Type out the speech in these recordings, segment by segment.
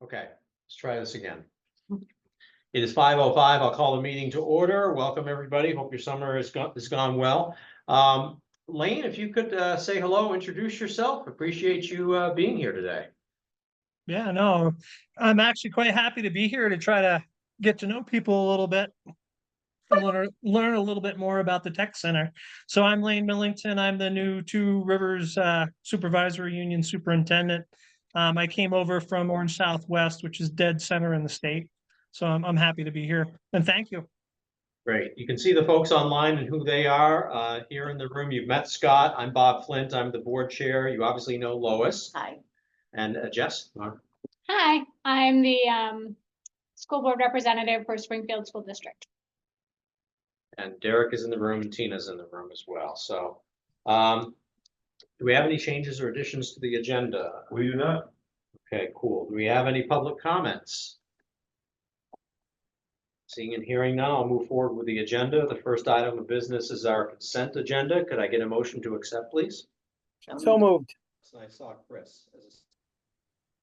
Okay, let's try this again. It is 5:05. I'll call the meeting to order. Welcome, everybody. Hope your summer has gone well. Lane, if you could say hello, introduce yourself. Appreciate you being here today. Yeah, no, I'm actually quite happy to be here to try to get to know people a little bit and learn a little bit more about the tech center. So I'm Lane Millington. I'm the new Two Rivers Supervisory Union Superintendent. I came over from Orange Southwest, which is dead center in the state. So I'm happy to be here, and thank you. Great. You can see the folks online and who they are. Here in the room, you've met Scott. I'm Bob Flint. I'm the board chair. You obviously know Lois. Hi. And Jess. Hi, I'm the school board representative for Springfield School District. And Derek is in the room, and Tina's in the room as well. So, do we have any changes or additions to the agenda? We do not. Okay, cool. Do we have any public comments? Seeing and hearing none, I'll move forward with the agenda. The first item of business is our consent agenda. Could I get a motion to accept, please? So moved. I saw Chris.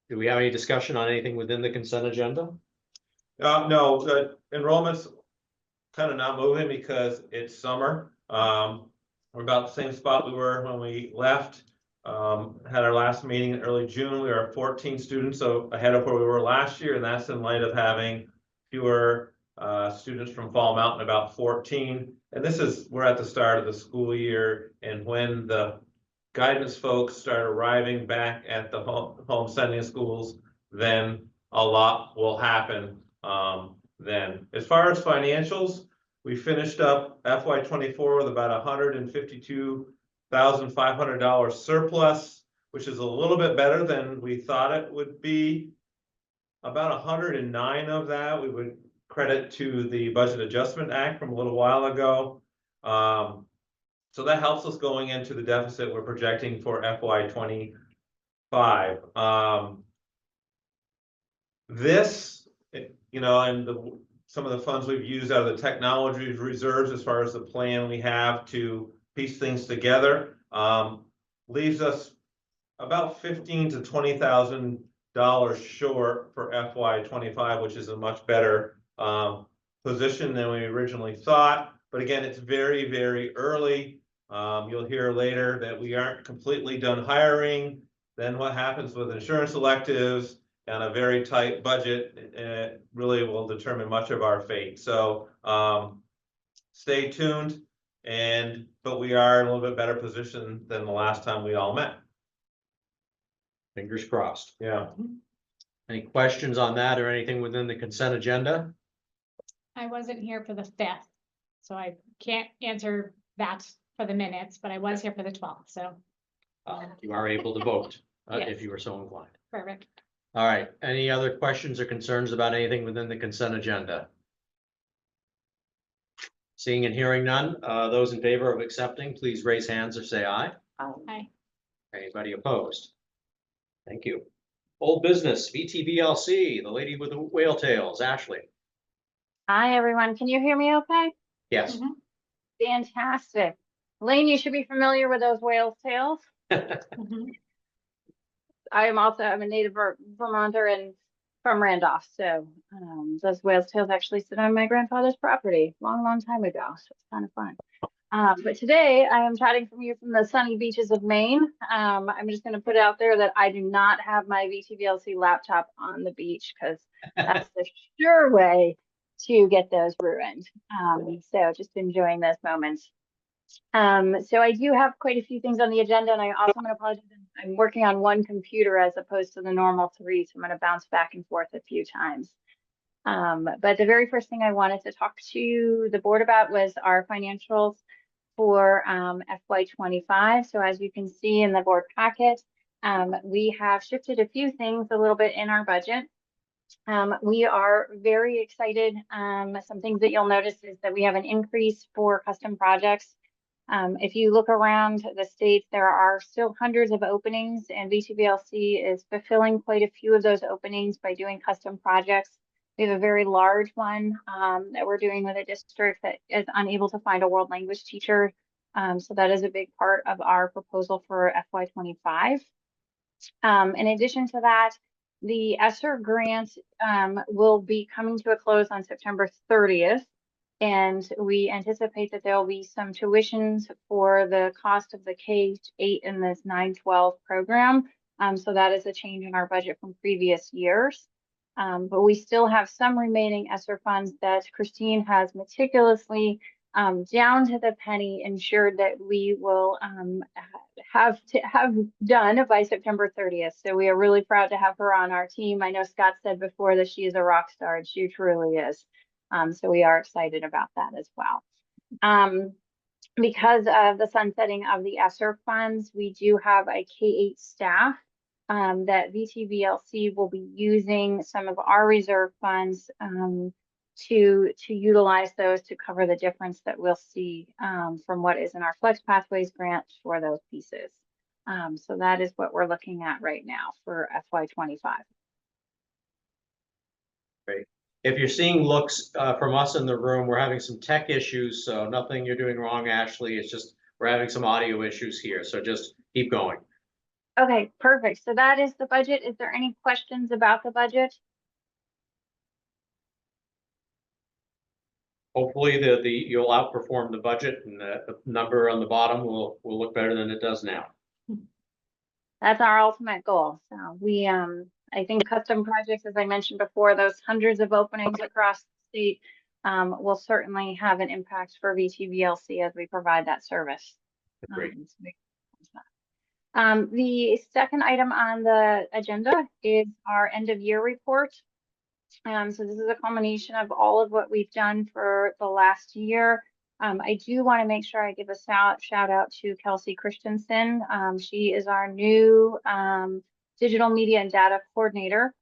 Do we have any discussion on anything within the consent agenda? No, the enrollment's kind of not moving because it's summer. We're about the same spot we were when we left. Had our last meeting in early June. We are 14 students, so ahead of where we were last year, and that's in light of having fewer students from Fall Mountain, about 14. And we're at the start of the school year, and when the guidance folks start arriving back at the home sending schools, then a lot will happen then. As far as financials, we finished up FY24 with about $152,500 surplus, which is a little bit better than we thought it would be. About 109 of that we would credit to the Budget Adjustment Act from a little while ago. So that helps us going into the deficit we're projecting for FY25. This, and some of the funds we've used out of the technology reserves as far as the plan we have to piece things together, leaves us about $15,000 to $20,000 short for FY25, which is a much better position than we originally thought. But again, it's very, very early. You'll hear later that we aren't completely done hiring. Then what happens with insurance electives and a very tight budget really will determine much of our fate. So stay tuned, but we are in a little bit better position than the last time we all met. Fingers crossed. Yeah. Any questions on that or anything within the consent agenda? I wasn't here for the 5th, so I can't answer that for the minutes, but I was here for the 12th, so. You are able to vote Yes. if you were so inclined. Perfect. All right. Any other questions or concerns about anything within the consent agenda? Seeing and hearing none, those in favor of accepting, please raise hands or say aye. Hi. Anybody opposed? Thank you. Old business, VTVLC, the lady with the whale tails, Ashley. Hi, everyone. Can you hear me okay? Yes. Mhm. Fantastic. Lane, you should be familiar with those whale's tails. Mhm. I'm a native Vermonter and from Randolph. So those whale's tails actually sit on my grandfather's property long, long time ago. So it's kind of fun. But today I am chatting from the sunny beaches of Maine. I'm just going to put out there that I do not have my VTVLC laptop on the beach because that's the sure way to get those ruined. So just enjoying those moments. So I do have quite a few things on the agenda, and I also want to apologize. I'm working on one computer as opposed to the normal 3, so I'm going to bounce back and forth a few times. But the very first thing I wanted to talk to the board about was our financials for FY25. So as you can see in the board packet, we have shifted a few things a little bit in our budget. We are very excited. Some things that you'll notice is that we have an increase for custom projects. If you look around the state, there are still hundreds of openings, and VTVLC is fulfilling quite a few of those openings by doing custom projects. We have a very large one that we're doing with a district that is unable to find a world language teacher. So that is a big part of our proposal for FY25. In addition to that, The ESSER grant will be coming to a close on September 30th. And we anticipate that there will be some tuitions for the cost of the K-8 in this 9-12 program. So that is a change in our budget from previous years. But we still have some remaining ESSER funds that Christine has meticulously, down to the penny, ensured that we will have done by September 30th. So we are really proud to have her on our team. I know Scott said before that she is a rock star, and she truly is. So we are excited about that as well. Because of the sunsetting of the ESSER funds, we do have a K-8 staff that VTVLC will be using some of our reserve funds to utilize those to cover the difference that we'll see from what is in our Flex Pathways grant for those pieces. So that is what we're looking at right now for FY25. Great. If you're seeing looks from us in the room, we're having some tech issues, so nothing you're doing wrong, Ashley. It's just we're having some audio issues here, so just keep going. Okay, perfect. So that is the budget. Is there any questions about the budget? Hopefully you'll outperform the budget, and the number on the bottom will look better than it does now. That's our ultimate goal. So we, I think custom projects, as I mentioned before, those hundreds of openings across the state will certainly have an impact for VTVLC as we provide that service. Great. The second item on the agenda is our end of year report. So this is a culmination of all of what we've done for the last year. I do want to make sure I give a shout out to Kelsey Christensen. She is our new digital media and data coordinator.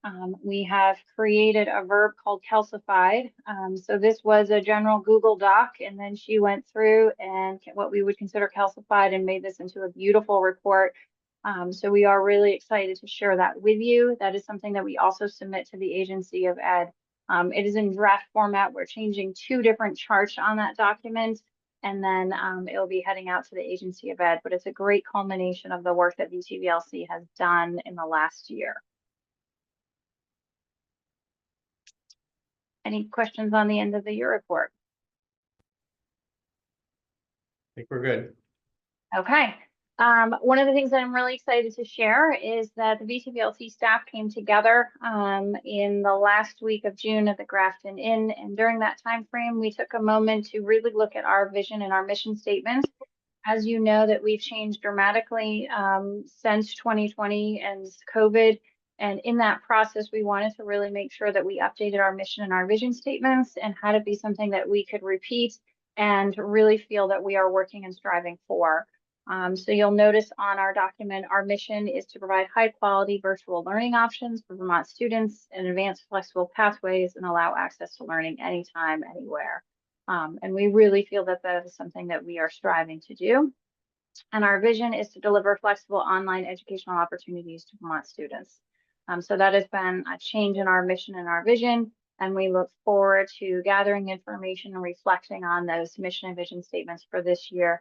We have created a verb called calcified. So this was a general Google Doc, and then she went through and what we would consider calcified and made this into a beautiful report. So we are really excited to share that with you. That is something that we also submit to the Agency of Ed. It is in draft format. We're changing 2 different charts on that document, and then it'll be heading out to the Agency of Ed, but it's a great culmination of the work that VTVLC has done in the last year. Any questions on the end of the year report? I think we're good. Okay. One of the things that I'm really excited to share is that the VTVLC staff came together in the last week of June at the Grafton Inn, and during that time frame, we took a moment to really look at our vision and our mission statement. As you know, that we've changed dramatically since 2020 and COVID, and in that process, we wanted to really make sure that we updated our mission and our vision statements and had it be something that we could repeat and really feel that we are working and striving for. So you'll notice on our document, our mission is to provide high quality virtual learning options for Vermont students and advanced flexible pathways and allow access to learning anytime, anywhere. And we really feel that that is something that we are striving to do. And our vision is to deliver flexible online educational opportunities to Vermont students. So that has been a change in our mission and our vision. And we look forward to gathering information and reflecting on those mission and vision statements for this year.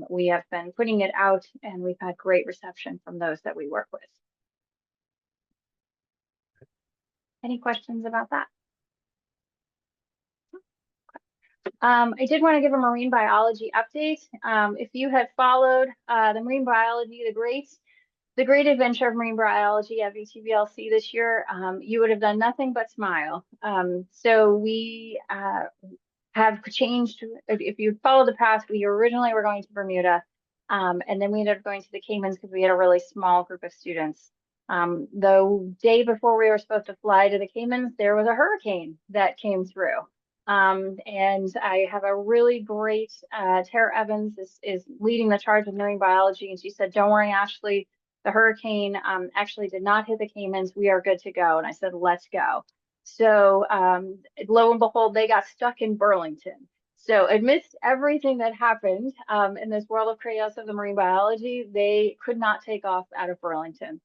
We have been putting it out, and we've had great reception from those that we work with. Any questions about that? I did want to give a marine biology update. If you had followed the marine biology, the great adventure of marine biology at VTVLC this year, you would have done nothing but smile. So we have changed. If you follow the path, we originally were going to Bermuda, and then we ended up going to the Caymans because we had a really small group of students. The day before we were supposed to fly to the Caymans, there was a hurricane that came through. And I have a really great, Tara Evans is leading the charge of marine biology, and she said, "Don't worry, Ashley, the hurricane actually did not hit the Caymans. We are good to go." And I said, "Let's go." So lo and behold, they got stuck in Burlington. So amidst everything that happened in this world of chaos of the marine biology, they could not take off out of Burlington.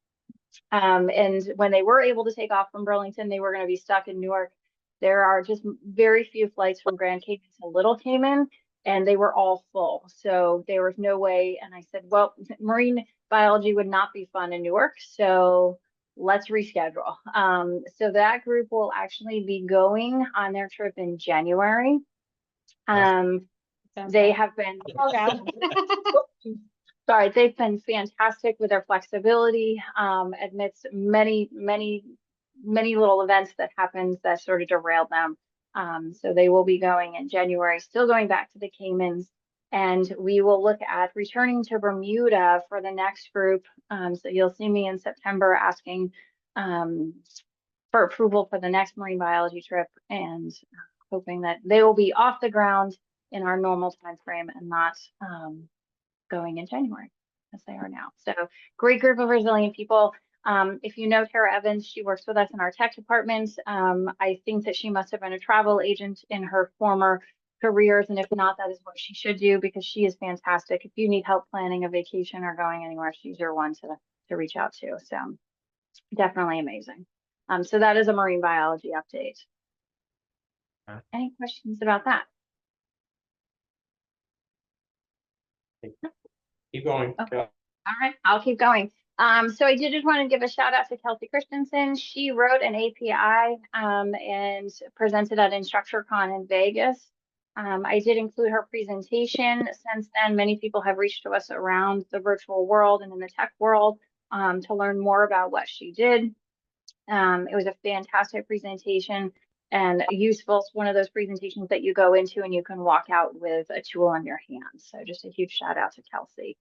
And when they were able to take off from Burlington, they were going to be stuck in Newark. There are just very few flights from Grand Cayman to Little Cayman, and they were all full. So there was no way. And I said, well, marine biology would not be fun in Newark. So let's reschedule. So that group will actually be going on their trip in January. Sounds They like- have been, sorry, they've been fantastic with their flexibility, amidst many little events that happened that sort of derailed them. So they will be going in January, still going back to the Caymans. And we will look at returning to Bermuda for the next group. So you'll see me in September asking for approval for the next marine biology trip, and hoping that they will be off the ground in our normal time frame and not going in January as they are now. So great group of resilient people. If you know Tara Evans, she works with us in our tech department. I think that she must have been a travel agent in her former careers, and if not, that is what she should do, because she is fantastic. If you need help planning a vacation or going anywhere, she's your one to reach out to. So definitely amazing. So that is a marine biology update. Okay. Any questions about that? Keep going. Okay. All right, I'll keep going. So I did just want to give a shout out to Kelsey Christensen. She wrote an API and presented at InstructureCon in Vegas. I did include her presentation. Since then, many people have reached to us around the virtual world and in the tech world to learn more about what she did. It was a fantastic presentation and useful. It's one of those presentations that you go into and you can walk out with a tool in your hands. So just a huge shout out to Kelsey.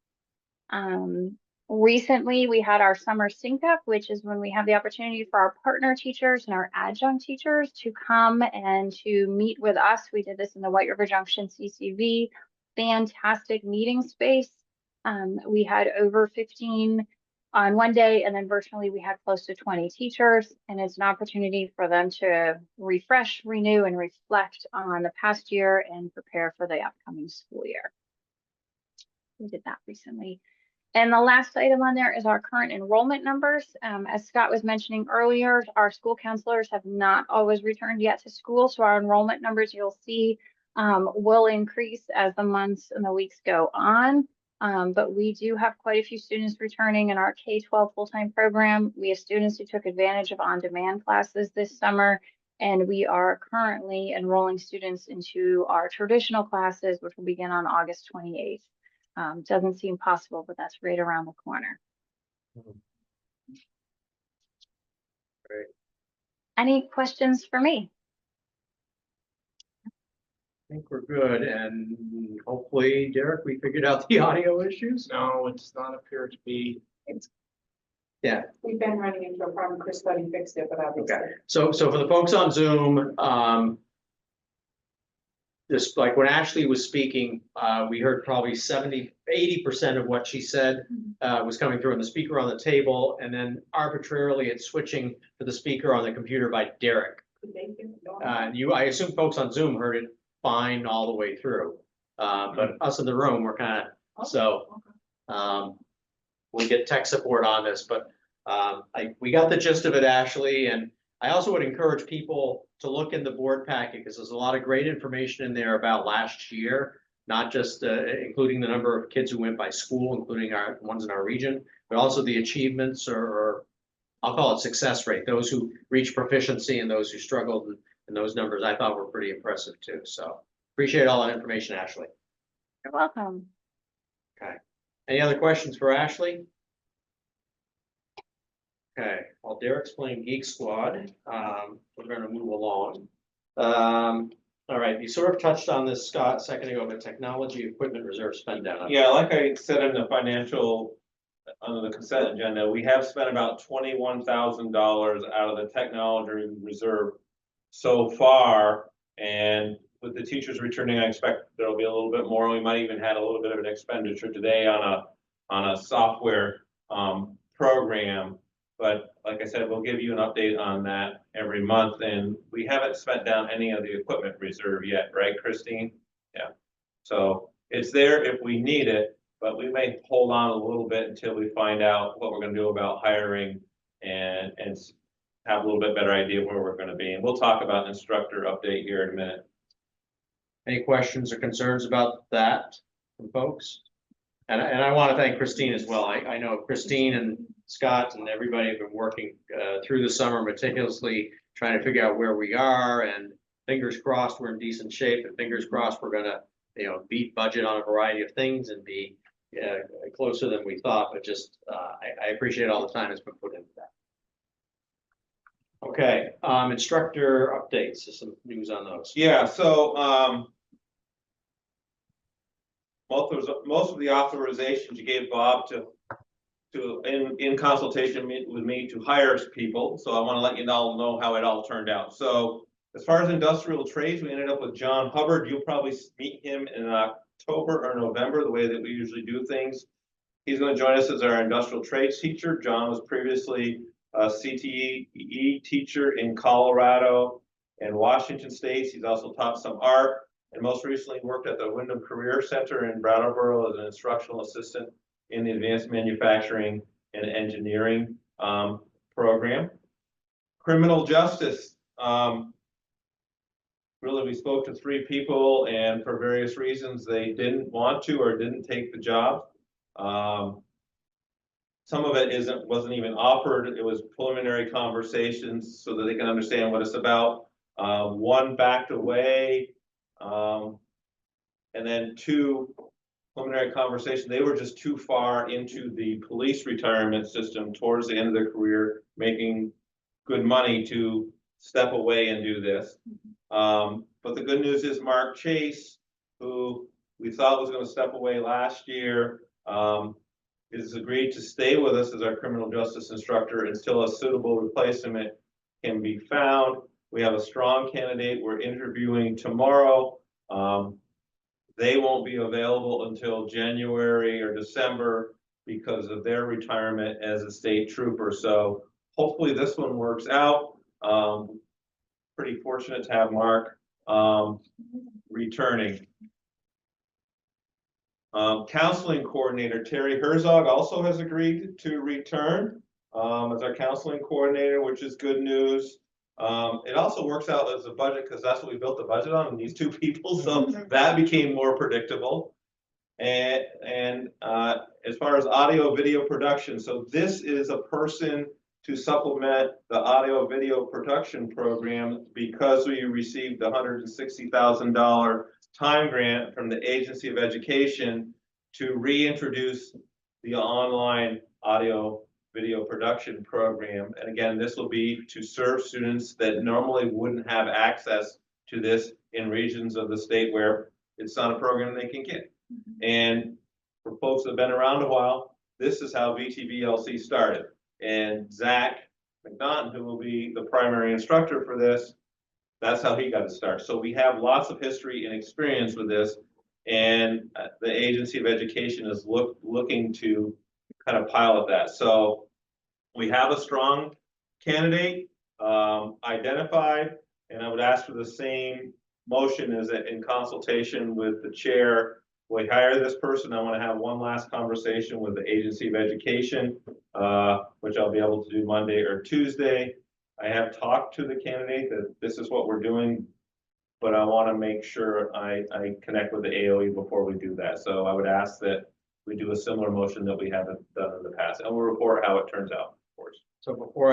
Recently, we had our summer sync up, which is when we have the opportunity for our partner teachers and our adjunct teachers to come and to meet with us. We did this in the White River Junction CCV, fantastic meeting space. We had over 15 on one day, and then virtually we had close to 20 teachers, and it's an opportunity for them to refresh, renew, and reflect on the past year and prepare for the upcoming school year. We did that recently. And the last item on there is our current enrollment numbers. As Scott was mentioning earlier, our school counselors have not always returned yet to school, so our enrollment numbers you'll see will increase as the months and the weeks go on. But we do have quite a few students returning in our K-12 full-time program. We have students who took advantage of on-demand classes this summer, and we are currently enrolling students into our traditional classes, which will begin on August 28th. Doesn't seem possible, but that's right around the corner. Great. Any questions for me? I think we're good, and hopefully, Derek, we figured out the audio issues. No, it does not appear to be. Yeah, We've been running into a problem. Chris thought he fixed it, but obviously. okay. So for the folks on Zoom, just like when Ashley was speaking, we heard probably 80% of what she said was coming through on the speaker on the table, and then arbitrarily it's switching to the speaker on the computer by Derek. I assume folks on Zoom heard it fine all the way through, but us in the room, we're kind of, so we'll get tech support on this, but we got the gist of it, Ashley, and I also would encourage people to look in the board packet, because there's a lot of great information in there about last year, not just including the number of kids who went by school, including our ones in our region, but also the achievements or I'll call it success rate, those who reached proficiency and those who struggled, and those numbers I thought were pretty impressive too. So appreciate all that information, Ashley. You're welcome. Okay. Any other questions for Ashley? Okay, well, Derek's playing Geek Squad. We're gonna move along. All right, you sort of touched on this, Scott, a second ago, but technology equipment reserve spend down. Yeah, like I said in the financial, under the consent agenda, we have spent about $21,000 out of the technology reserve so far. And with the teachers returning, I expect there'll be a little bit more. We might even had a little bit of an expenditure today on a software program. But like I said, we'll give you an update on that every month, and we haven't spent down any of the equipment reserve yet, right, Christine? Yeah, so it's there if we need it, but we may hold on a little bit until we find out what we're gonna do about hiring and have a little bit better idea of where we're gonna be. And we'll talk about instructor update here in a minute. Any questions or concerns about that from folks? And I want to thank Christine as well. I know Christine and Scott and everybody have been working through the summer meticulously, trying to figure out where we are, and fingers crossed we're in decent shape, and fingers crossed we're gonna, beat budget on a variety of things and be closer than we thought, but just, I appreciate all the time that's been put into that. Okay, instructor updates, just some news on those. Yeah, so, most of the authorizations you gave Bob in consultation with me to hire people, so I want to let you all know how it all turned out. So as far as industrial trades, we ended up with John Hubbard. You'll probably meet him in October or November, the way that we usually do things. He's going to join us as our industrial trades teacher. John was previously a CTE teacher in Colorado and Washington states. He's also taught some art, and most recently worked at the Wyndham Career Center in Brattleboro as an instructional assistant in the advanced manufacturing and engineering program. Criminal justice. Really, we spoke to 3 people, and for various reasons, they didn't want to or didn't take the job. Some of it wasn't even offered. It was preliminary conversations so that they can understand what it's about. 1 backed away. And then 2 preliminary conversations, they were just too far into the police retirement system towards the end of their career, making good money to step away and do this. But the good news is Mark Chase, who we thought was going to step away last year, is agreed to stay with us as our criminal justice instructor until a suitable replacement can be found. We have a strong candidate we're interviewing tomorrow. They won't be available until January or December because of their retirement as a state trooper. So hopefully this one works out. Pretty fortunate to have Mark returning. Counseling coordinator Terry Herzog also has agreed to return as our counseling coordinator, which is good news. It also works out as a budget because that's what we built the budget on, these 2 people, so that became more predictable. And as far as audio video production, so this is a person to supplement the audio video production program because we received the $160,000 time grant from the Agency of Education to reintroduce the online audio video production program. And again, this will be to serve students that normally wouldn't have access to this in regions of the state where it's not a program they can get. And for folks that have been around a while, this is how VTVLC started. And Zach McNaughton, who will be the primary instructor for this, that's how he got to start. So we have lots of history and experience with this, and the Agency of Education is looking to kind of pilot that. So we have a strong candidate identified, and I would ask for the same motion as in consultation with the chair. We hire this person. I want to have one last conversation with the Agency of Education, which I'll be able to do Monday or Tuesday. I have talked to the candidate that this is what we're doing, but I want to make sure I connect with the AOE before we do that. So I would ask that we do a similar motion that we haven't done in the past, and we'll report how it turns out, of course. So before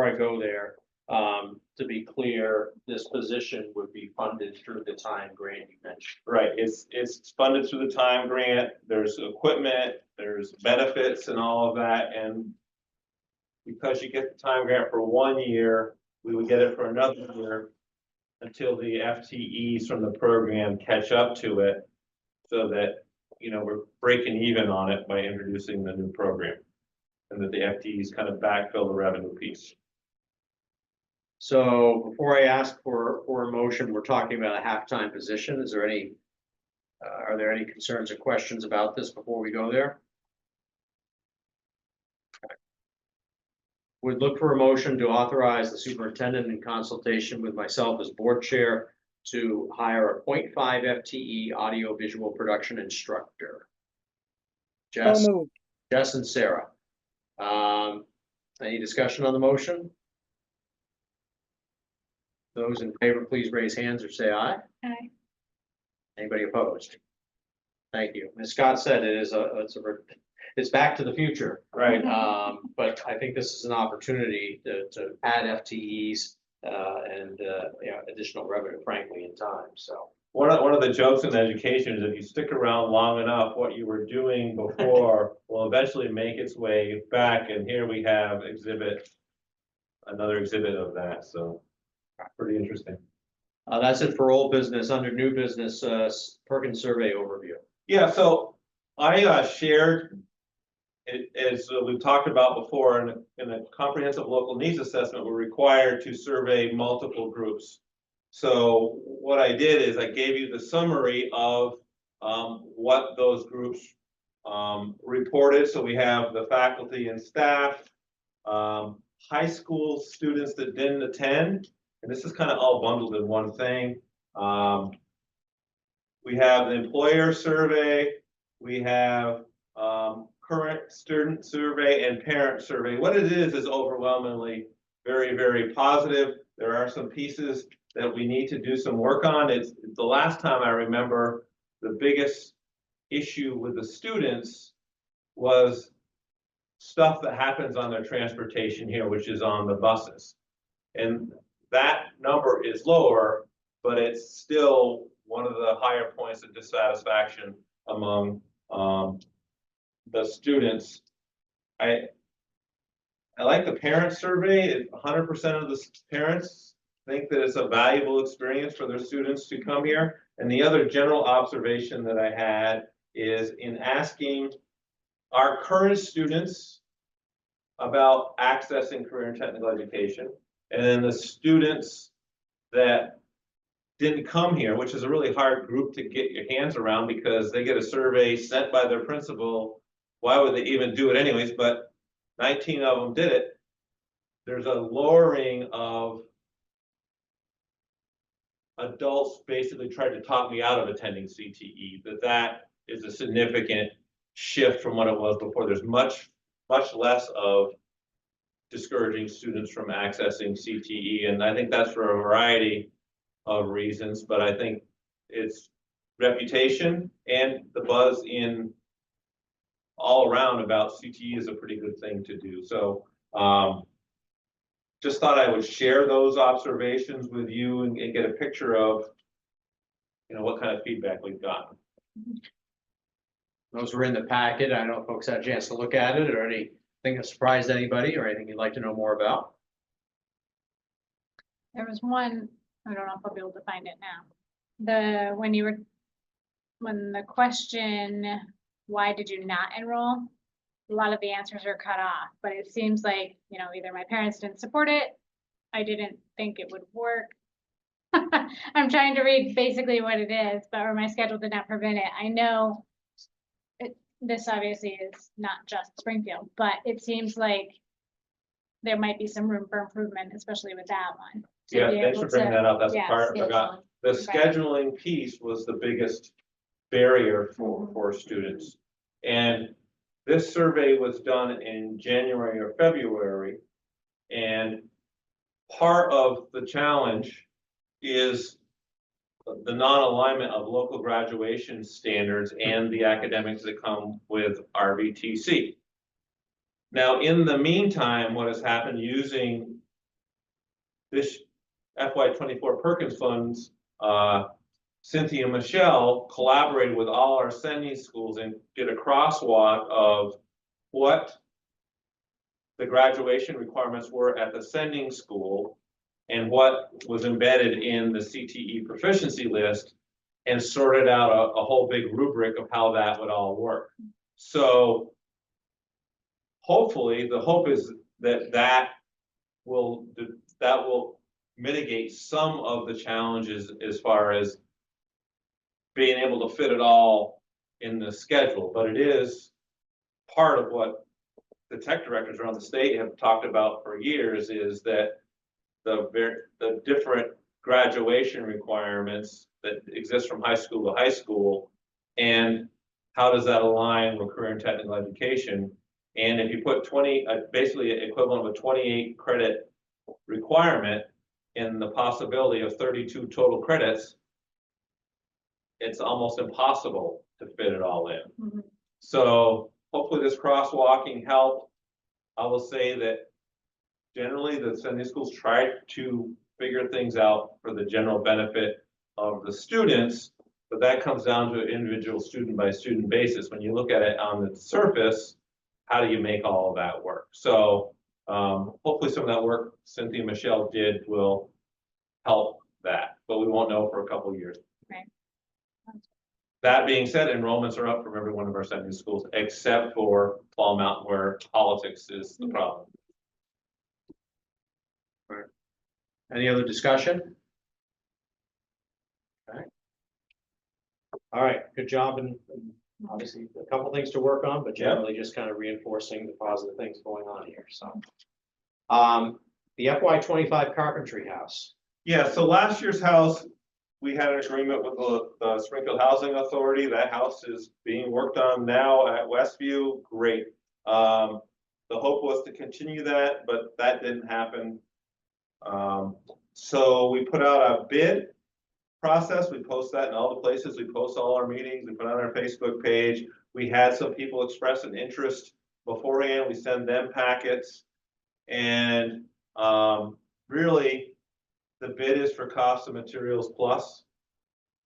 I go there, to be clear, this position would be funded through the time grant you mentioned. Right, it's funded through the time grant. There's equipment, there's benefits and all of that, and because you get the time grant for 1 year, we would get it for another year until the FTEs from the program catch up to it, so that, you know, we're breaking even on it by introducing the new program, and that the FTEs kind of backfill the revenue piece. So before I ask for a motion, we're talking about a half-time position. Is there any, are there any concerns or questions about this before we go there? Would look for a motion to authorize the superintendent in consultation with myself as board chair to hire a 0.5 FTE audio visual production instructor. Jess and Sarah. Any discussion on the motion? Those in favor, please raise hands or say aye. Aye. Anybody opposed? Thank you. As Scott said, it's back to the future. Right. But I think this is an opportunity to add FTEs, and, additional revenue, frankly, in time, so. One of the jokes in education is if you stick around long enough, what you were doing before will eventually make its way back, and here we have another exhibit of that, so pretty interesting. That's it for old business. Under new business, Perkins survey overview. Yeah, so I shared it, as we've talked about before, in a comprehensive local needs assessment, we're required to survey multiple groups. So what I did is I gave you the summary of what those groups reported. So we have the faculty and staff, high school students that didn't attend, and this is kind of all bundled in one thing. We have the employer survey, we have current student survey and parent survey. What it is overwhelmingly very, very positive. There are some pieces that we need to do some work on. It's the last time I remember the biggest issue with the students was stuff that happens on their transportation here, which is on the buses. And that number is lower, but it's still one of the higher points of dissatisfaction among the students. I like the parent survey. 100% of the parents think that it's a valuable experience for their students to come here. And the other general observation that I had is in asking our current students about accessing career and technical education, and then the students that didn't come here, which is a really hard group to get your hands around because they get a survey sent by their principal. Why would they even do it anyways? But 19 of them did it. There's a lowering of adults basically tried to talk me out of attending CTE, that is a significant shift from what it was before. There's much less of discouraging students from accessing CTE, and I think that's for a variety of reasons, but I think it's reputation and the buzz in all around about CTE is a pretty good thing to do. So just thought I would share those observations with you and get a picture of, what kind of feedback we've gotten. Those were in the packet. I don't know if folks had a chance to look at it or anything that surprised anybody or anything you'd like to know more about. There was one, I don't know if I'll be able to find it now. When the question, why did you not enroll? A lot of the answers are cut off, but it seems like, either my parents didn't support it, I didn't think it would work. I'm trying to read basically what it is, or my schedule did not prevent it. I know this obviously is not just Springfield, but it seems like there might be some room for improvement, especially with that one. Yeah, thanks for bringing that up. That's the part I forgot. The Right. scheduling piece was the biggest barrier for students. And this survey was done in January or February. And part of the challenge is the non-alignment of local graduation standards and the academics that come with RVTC. Now, in the meantime, what has happened using this FY24 Perkins funds, Cynthia and Michelle collaborated with all our sending schools and did a crosswalk of what the graduation requirements were at the sending school and what was embedded in the CTE proficiency list, and sorted out a whole big rubric of how that would all work. So hopefully the hope is that will mitigate some of the challenges as far as being able to fit it all in the schedule, but it is part of what the tech directors around the state have talked about for years, is that the different graduation requirements that exist from high school to high school, and how does that align with career and technical education? And if you put 20, basically equivalent of a 28 credit requirement in the possibility of 32 total credits, it's almost impossible to fit it all in. Mhm. So hopefully this crosswalking helped. I will say that generally the Sunday schools try to figure things out for the general benefit of the students, but that comes down to an individual student by student basis. When you look at it on the surface, how do you make all of that work? So hopefully some of that work Cynthia and Michelle did will help that, but we won't know for a couple of years. Right. That being said, enrollments are up from every one of our Sunday schools, except for Fall Mountain, where politics is the problem. Any other discussion? Okay. All right, good job, and obviously a couple things to work on, but generally just kind of reinforcing the positive things going on here, so. The FY 25 carpentry house. Yeah, so last year's house, we had an agreement with the Springfield Housing Authority. That house is being worked on now at Westview. Great. The hope was to continue that, but that didn't happen. So we put out a bid process. We post that in all the places. We post all our meetings. We put it on our Facebook page. We had some people express an interest beforehand. We send them packets. And really, the bid is for cost of materials plus.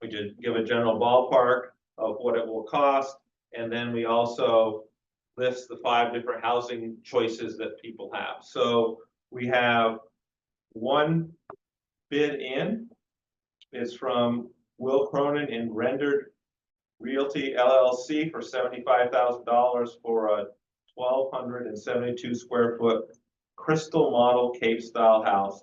We just give a general ballpark of what it will cost. And then we also list the 5 different housing choices that people have. So we have one bid in. It's from Will Cronin in Rendered Realty LLC for $75,000 for a 1,272 square foot crystal model Cape style house.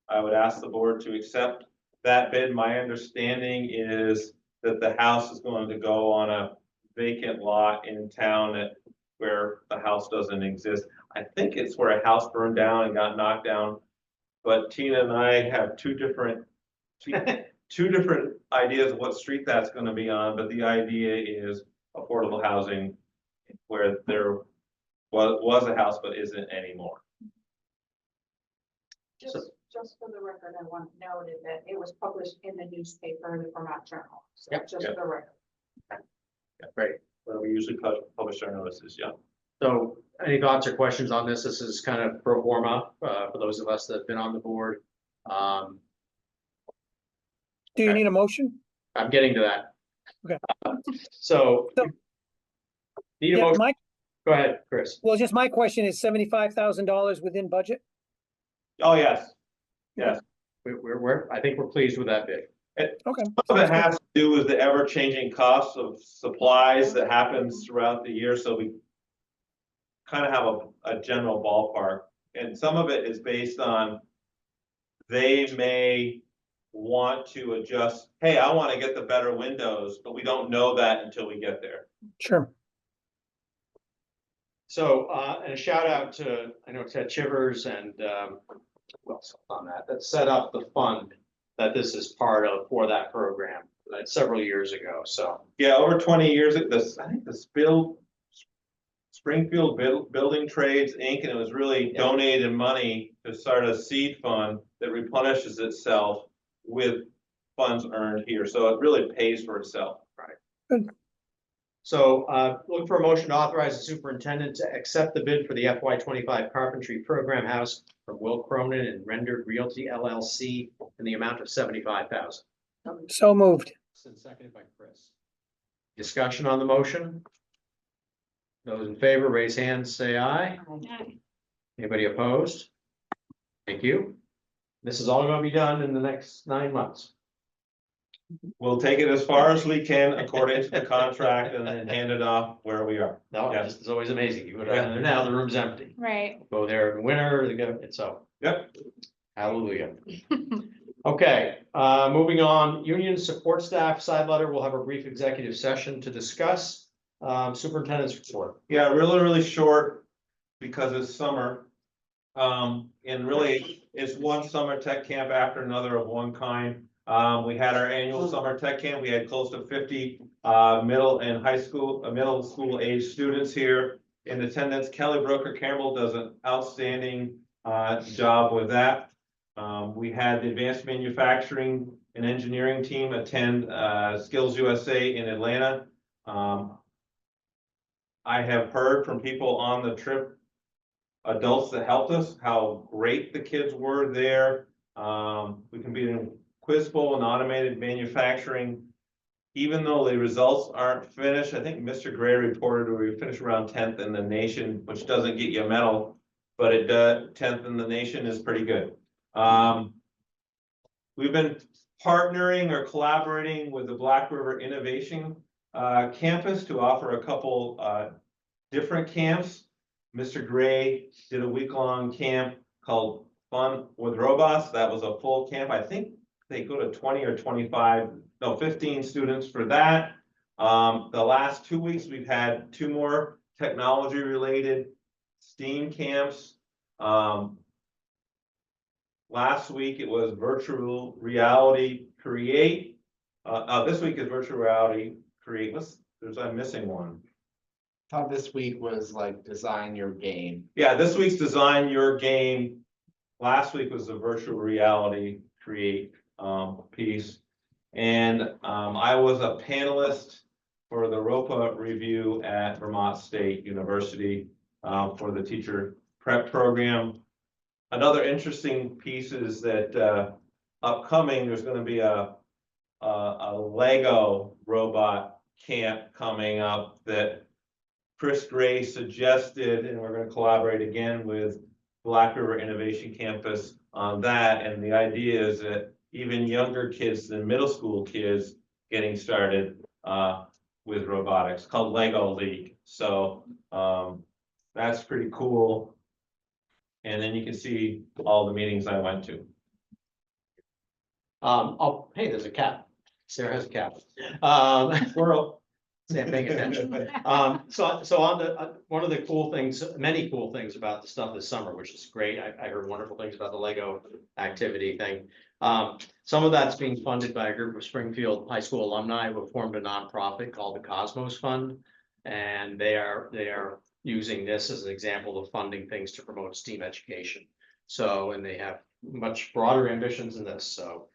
I would ask the board to accept that bid. My understanding is that the house is going to go on a vacant lot in town where the house doesn't exist. I think it's where a house burned down and got knocked down. But Tina and I have two different ideas of what street that's going to be on. But the idea is affordable housing where there was a house but isn't anymore. Just for the record, I want noted that it was published in the newspaper, the Vermont Journal, so Yep, just for the record. Yeah, great. Where we usually publish our notices, yeah. So any thoughts or questions on this? This is kind of pro forma for those of us that have been on the board. Do you need a motion? I'm getting to that. Okay. So need a Yeah, motion? Go ahead, Chris. well, just my question is $75,000 within budget? Oh, yes. Yes. I think we're pleased with that bid. Okay. Some of it has to do with the ever-changing costs of supplies that happens throughout the year, so we kind of have a general ballpark. And some of it is based on, they may want to adjust, hey, I want to get the better windows, but we don't know that until we get there. Sure. So, and a shout out to, I know Ted Chivers and, who else on that set up the fund that this is part of for that program several years ago, so. Yeah, over 20 years, I think this Springfield Building Trades, Inc., and it was really donated money to start a seed fund that replenishes itself with funds earned here. So it really pays for itself. Right. Good. So look for a motion to authorize the superintendent to accept the bid for the FY 25 carpentry program house from Will Cronin and Rendered Realty LLC in the amount of $75,000. So moved. Seconded by Chris. Discussion on the motion? Those in favor, raise hands, say aye. Anybody opposed? Thank you. This is all going to be done in the next 9 months. We'll take it as far as we can according to the contract and then hand it off where we are. No, Yes. it's always amazing. You go down there now, the room's empty. Right. Go there in winter, it's so. Yep. Hallelujah. Okay, moving on, union support staff side letter, we'll have a brief executive session to discuss. Superintendent's report. Yeah, really short because it's summer. And really it's one summer tech camp after another of one kind. We had our annual summer tech camp. We had close to 50 middle and high school, middle school age students here in attendance. Kelly Brooker Campbell does an outstanding job with that. We had the advanced manufacturing and engineering team attend Skills USA in Atlanta. I have heard from people on the trip, adults that helped us, how great the kids were there. We competed in quiz bowl and automated manufacturing. Even though the results aren't finished, I think Mr. Gray reported we finished around 10th in the nation, which doesn't get you a medal, but it does, 10th in the nation is pretty good. We've been partnering or collaborating with the Black River Innovation Campus to offer a couple different camps. Mr. Gray did a week-long camp called Fun with Robots. That was a full camp. I think they go to 20 or 25, no, 15 students for that. The last 2 weeks, we've had 2 more technology-related STEAM camps. Last week, it was virtual reality create. This week is virtual reality create. I'm missing one. Thought this week was like design your game. Yeah, this week's design your game. Last week was the virtual reality create piece. And I was a panelist for the ROPA review at Vermont State University for the teacher prep program. Another interesting piece is that upcoming, there's going to be a Lego robot camp coming up that Chris Gray suggested, and we're going to collaborate again with Black River Innovation Campus on that. And the idea is that even younger kids than middle school kids getting started with robotics, called Lego League. So that's pretty cool. And then you can see all the meetings I went to. Oh, hey, there's a cat. Sarah has a cat. Squirrel. Sam paying attention. So on the, one of the cool things, many cool things about the stuff this summer, which is great. I heard wonderful things about the Lego activity thing. Some of that's being funded by a group of Springfield High School alumni who have formed a nonprofit called the Cosmos Fund. And they are using this as an example of funding things to promote STEAM education. So, and they have much broader ambitions than this. So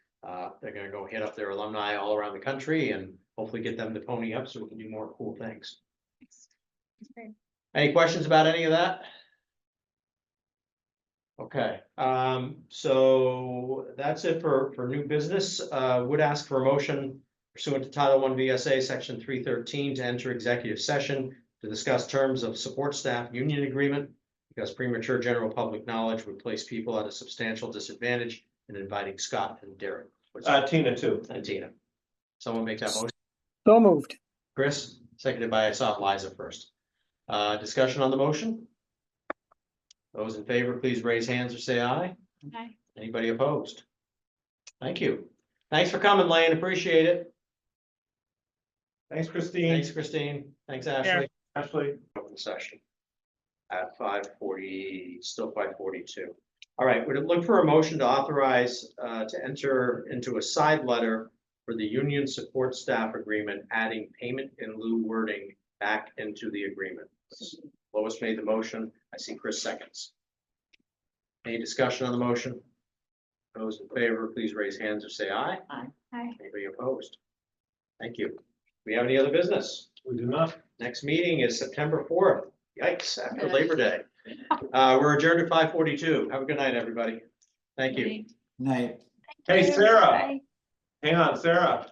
they're gonna go hit up their alumni all around the country and hopefully get them to pony up so we can do more cool things. Great. Any questions about any of that? Okay, so that's it for new business. Would ask for a motion pursuant to Title I VSA Section 313 to enter executive session to discuss terms of support staff union agreement, because premature general public knowledge would place people at a substantial disadvantage in inviting Scott and Derek. Tina too. And Tina. Someone make that motion. So moved. Chris, seconded by, I saw Liza first. Discussion on the motion? Those in favor, please raise hands or say aye. Aye. Anybody opposed? Thank you. Thanks for coming, Lane. Appreciate it. Thanks, Christine. Thanks, Christine. Thanks, Ashley. Ashley. Open session at 5:40, still 5:42. All right, would it look for a motion to authorize to enter into a side letter for the union support staff agreement, adding payment in lieu wording back into the agreement? Lois made the motion. I see Chris seconds. Any discussion on the motion? Those in favor, please raise hands or say aye. Aye. Anybody opposed? Thank you. We have any other business? We do not. Next meeting is September 4th. Yikes, after Labor Day. We're adjourned at 5:42. Have a good night, everybody. Thank you. Night. Hey, Sarah. Bye. Hang on, Sarah.